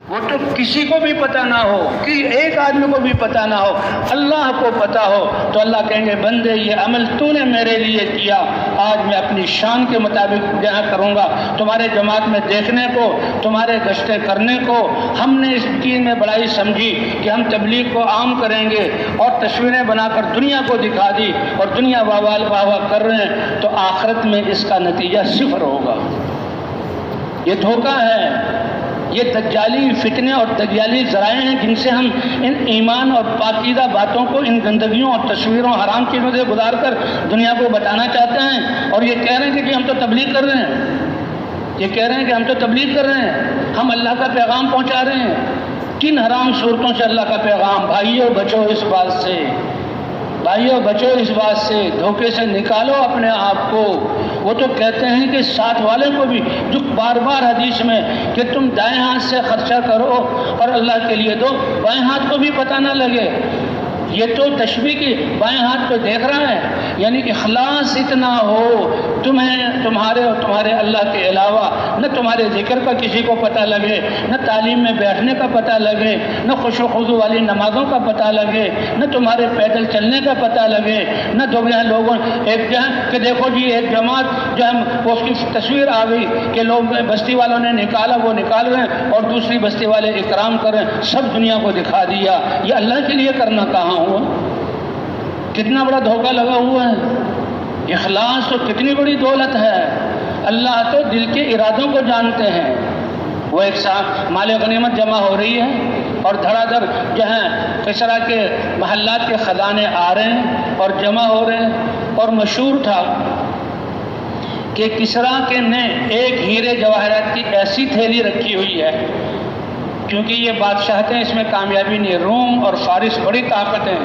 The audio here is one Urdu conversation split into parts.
وہ تو کسی کو بھی پتہ نہ ہو، کہ ایک آدمی کو بھی پتہ نہ ہو، اللہ کو پتہ ہو تو اللہ کہیں گے بندے یہ عمل تو نے میرے لیے کیا، آج میں اپنی شان کے مطابق بیان کروں گا۔ تمہارے جماعت میں دیکھنے کو، تمہارے گشتیں کرنے کو ہم نے اس چیز میں بڑائی سمجھی کہ ہم تبلیغ کو عام کریں گے اور تصویریں بنا کر دنیا کو دکھا دی اور دنیا واہ واہ کر رہے ہیں، تو آخرت میں اس کا نتیجہ صفر ہوگا۔ یہ دھوکہ ہے، یہ دجالی فتنے اور دجالی ذرائع ہیں جن سے ہم ان ایمان اور پاکیزہ باتوں کو ان گندگیوں اور تصویروں حرام چیزوں سے گزار کر دنیا کو بتانا چاہتے ہیں، اور یہ کہہ رہے ہیں کہ ہم تو تبلیغ کر رہے ہیں، یہ کہہ رہے ہیں کہ ہم تو تبلیغ کر رہے ہیں، ہم اللہ کا پیغام پہنچا رہے ہیں۔ کن حرام صورتوں سے اللہ کا پیغام؟ بھائیو بچو اس بات سے، بھائیو بچو اس بات سے، دھوکے سے نکالو اپنے آپ کو۔ وہ تو کہتے ہیں کہ ساتھ والے کو بھی، جو بار بار حدیث میں کہ تم دائیں ہاتھ سے خرچہ کرو اور اللہ کے لیے دو، بائیں ہاتھ کو بھی پتہ نہ لگے۔ یہ تو تشبیہ کی بائیں ہاتھ کو دیکھ رہا ہے، یعنی اخلاص اتنا ہو تمہارے اور تمہارے اللہ کے علاوہ نہ تمہارے ذکر کا کسی کو پتہ لگے، نہ تعلیم میں بیٹھنے کا پتہ لگے، نہ خشوع و خضوع والی نمازوں کا پتہ لگے، نہ تمہارے پیدل چلنے کا پتہ لگے، نہ لوگوں ایک جہاں کہ دیکھو جی ایک جماعت جو ہم اس کی تصویر آ گئی کہ لوگ بستی والوں نے نکالا، وہ نکال رہے ہیں اور دوسری بستی والے اکرام کر رہے ہیں، سب دنیا کو دکھا دیا۔ یہ اللہ کے لیے کرنا کہاں ہوا؟ کتنا بڑا دھوکہ لگا ہوا ہے۔ اخلاص تو کتنی بڑی دولت ہے، اللہ تو دل کے ارادوں کو جانتے ہیں۔ وہ ایک ساتھ مال غنیمت جمع ہو رہی ہے اور دھڑا دھڑ جو ہے کسرا کے محلات کے خزانے آ رہے ہیں اور جمع ہو رہے ہیں، اور مشہور تھا کہ کسرا کے نے ایک ہیرے جواہرات کی ایسی تھیلی رکھی ہوئی ہے، کیونکہ یہ بادشاہتیں اس میں کامیابی نہیں، روم اور فارس بڑی طاقتیں،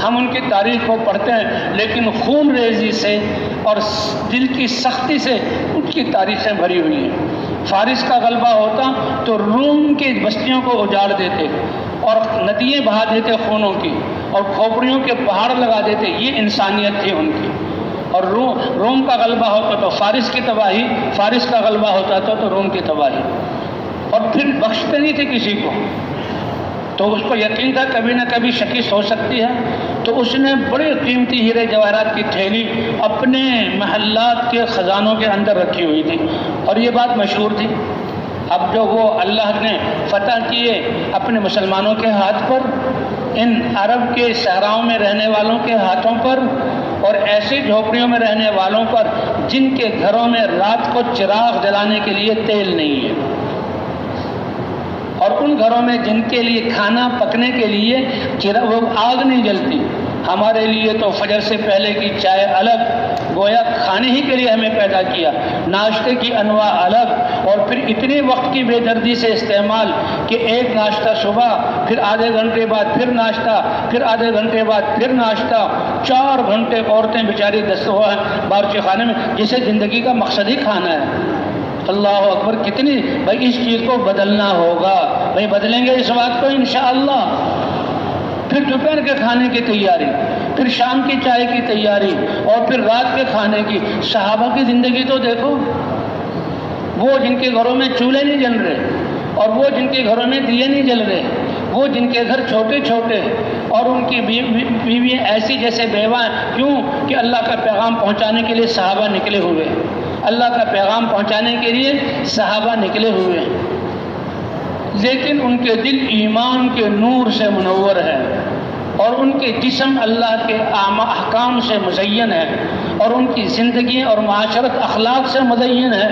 ہم ان کی تاریخ کو پڑھتے ہیں لیکن خون ریزی سے اور دل کی سختی سے ان کی تاریخیں بھری ہوئی ہیں۔ فارس کا غلبہ ہوتا تو روم کی بستیوں کو اجاڑ دیتے اور ندییں بہا دیتے خونوں کی، اور کھوپڑیوں کے پہاڑ لگا دیتے، یہ انسانیت تھی ان کی۔ اور روم کا غلبہ ہوتا تو فارس کی تباہی، فارس کا غلبہ ہوتا تو روم کی تباہی، اور پھر بخشتے نہیں تھے کسی کو۔ تو اس کو یقین تھا کبھی نہ کبھی شکست ہو سکتی ہے، تو اس نے بڑی قیمتی ہیرے جواہرات کی تھیلی اپنے محلات کے خزانوں کے اندر رکھی ہوئی تھی، اور یہ بات مشہور تھی۔ اب جو وہ اللہ نے فتح کیے اپنے مسلمانوں کے ہاتھ پر، ان عرب کے صحراؤں میں رہنے والوں کے ہاتھوں پر، اور ایسی جھوپڑیوں میں رہنے والوں پر جن کے گھروں میں رات کو چراغ جلانے کے لیے تیل نہیں ہے، اور ان گھروں میں جن کے لیے کھانا پکنے کے لیے وہ آگ نہیں جلتی۔ ہمارے لیے تو فجر سے پہلے کی چائے الگ، گویا کھانے ہی کے لیے ہمیں پیدا کیا، ناشتے کی انواع الگ، اور پھر اتنے وقت کی بے دردی سے استعمال کہ ایک ناشتہ صبح، پھر آدھے گھنٹے بعد پھر ناشتہ، پھر آدھے گھنٹے بعد پھر ناشتہ، 4 گھنٹے عورتیں بیچاری باورچی خانے میں، جسے زندگی کا مقصد ہی کھانا ہے۔ اللہ اکبر، کتنی بھائی اس چیز کو بدلنا ہوگا، بھائی بدلیں گے اس بات کو انشاءاللہ۔ پھر دوپہر کے کھانے کی تیاری، پھر شام کی چائے کی تیاری، اور پھر رات کے کھانے کی۔ صحابہ کی زندگی تو دیکھو، وہ جن کے گھروں میں چولہے نہیں جل رہے، اور وہ جن کے گھروں میں دیے نہیں جل رہے، وہ جن کے گھر چھوٹے چھوٹے، اور ان کی بیویاں ایسی جیسے بیوہ، کیوں کہ اللہ کا پیغام پہنچانے کے لیے صحابہ نکلے ہوئے، اللہ کا پیغام پہنچانے کے لیے صحابہ نکلے ہوئے، لیکن ان کے دل ایمان کے نور سے منور ہے، اور ان کے جسم اللہ کے احکام سے مزین ہے، اور ان کی زندگی اور معاشرت اخلاق سے مزین ہے۔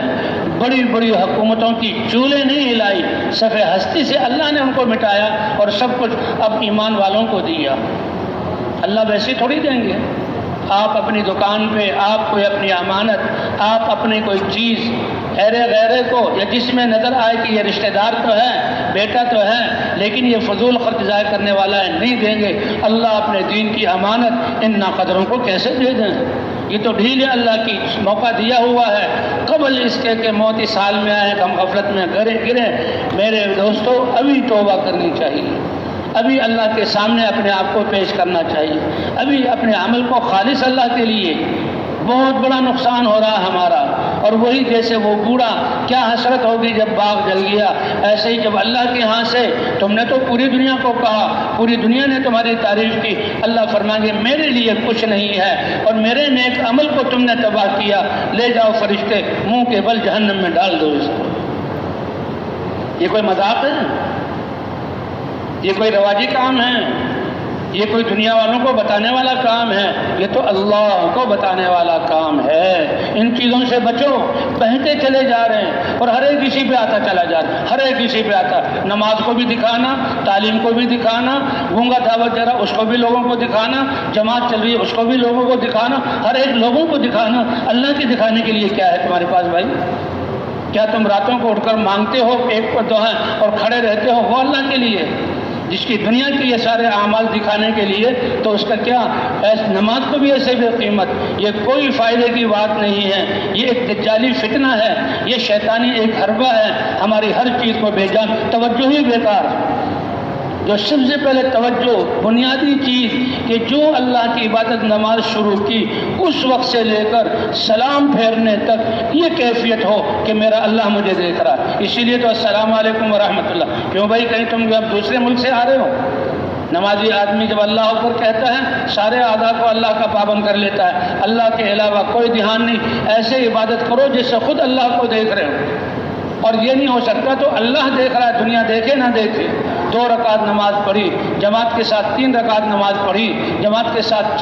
بڑی بڑی حکومتوں کی چولے نہیں ہلائی، صفِ ہستی سے اللہ نے ان کو مٹایا اور سب کچھ اب ایمان والوں کو دیا۔ اللہ ویسے تھوڑی دیں گے۔ آپ اپنی دکان پہ، آپ کوئی اپنی امانت، آپ اپنی کوئی چیز غیرے کو، یا جس میں نظر آئے کہ یہ رشتہ دار تو ہے، بیٹا تو ہے، لیکن یہ فضول خرچ ضائع کرنے والا ہے، نہیں دیں گے۔ اللہ اپنے دین کی امانت ان ناقدروں کو کیسے دے دیں؟ یہ تو ڈھیل ہے اللہ کی، موقع دیا ہوا ہے قبل اس کے کہ موت اس حال میں آئے کہ ہم غفلت میں گرے۔ میرے دوستو، ابھی توبہ کرنی چاہیے، ابھی اللہ کے سامنے اپنے آپ کو پیش کرنا چاہیے، ابھی اپنے عمل کو خالص اللہ کے لیے۔ بہت بڑا نقصان ہو رہا ہمارا، اور وہی جیسے وہ بوڑھا کیا حسرت ہوگی جب باغ جل گیا، ایسے ہی جب اللہ کے ہاں سے تم نے تو پوری دنیا کو کہا، پوری دنیا نے تمہاری تعریف کی، اللہ فرمائیں گے میرے لیے کچھ نہیں ہے اور میرے نیک عمل کو تم نے تباہ کیا، لے جاؤ فرشتے منہ کے بل جہنم میں ڈال دو اس کو۔ یہ کوئی مذاق ہے؟ یہ کوئی رواجی کام ہے؟ یہ کوئی دنیا والوں کو بتانے والا کام ہے؟ یہ تو اللہ کو بتانے والا کام ہے۔ ان چیزوں سے بچو، بہتے چلے جا رہے ہیں اور ہر ایک کسی پہ آتا چلا جا رہا ہے، ہر ایک کسی پہ آتا، نماز کو بھی دکھانا، تعلیم کو بھی دکھانا، گونگا دعوت دے رہا اس کو بھی لوگوں کو دکھانا، جماعت چل رہی ہے اس کو بھی لوگوں کو دکھانا، ہر ایک لوگوں کو دکھانا۔ اللہ کے دکھانے کے لیے کیا ہے تمہارے پاس بھائی؟ کیا تم راتوں کو اٹھ کر مانگتے ہو ایک پر دو ہیں اور کھڑے رہتے ہو؟ وہ اللہ کے لیے جس کی دنیا کی یہ سارے اعمال دکھانے کے لیے، تو اس کا کیا؟ نماز کو بھی ایسے بے قیمت، یہ کوئی فائدے کی بات نہیں ہے، یہ ایک دجالی فتنہ ہے، یہ شیطانی ایک حربہ ہے، ہماری ہر چیز کو بے جان، توجہ ہی بیکار۔ جو سب سے پہلے توجہ بنیادی چیز کہ جو اللہ کی عبادت نماز شروع کی اس وقت سے لے کر سلام پھیرنے تک یہ کیفیت ہو کہ میرا اللہ مجھے دیکھ رہا ہے۔ اسی لیے تو السلام علیکم ورحمۃ اللہ، کیوں بھائی کہیں تم اب دوسرے ملک سے آ رہے ہو؟ نمازی آدمی جب اللہ اکبر کہتا ہے سارے اعضاء کو اللہ کا پابند کر لیتا ہے، اللہ کے علاوہ کوئی دھیان نہیں، ایسے عبادت کرو جیسے خود اللہ کو دیکھ رہے ہو۔ اور یہ نہیں ہو سکتا تو اللہ دیکھ رہا ہے، دنیا دیکھے نہ دیکھے۔ 2 رکعت نماز پڑھی جماعت کے ساتھ، 3 رکعت نماز پڑھی جماعت کے ساتھ،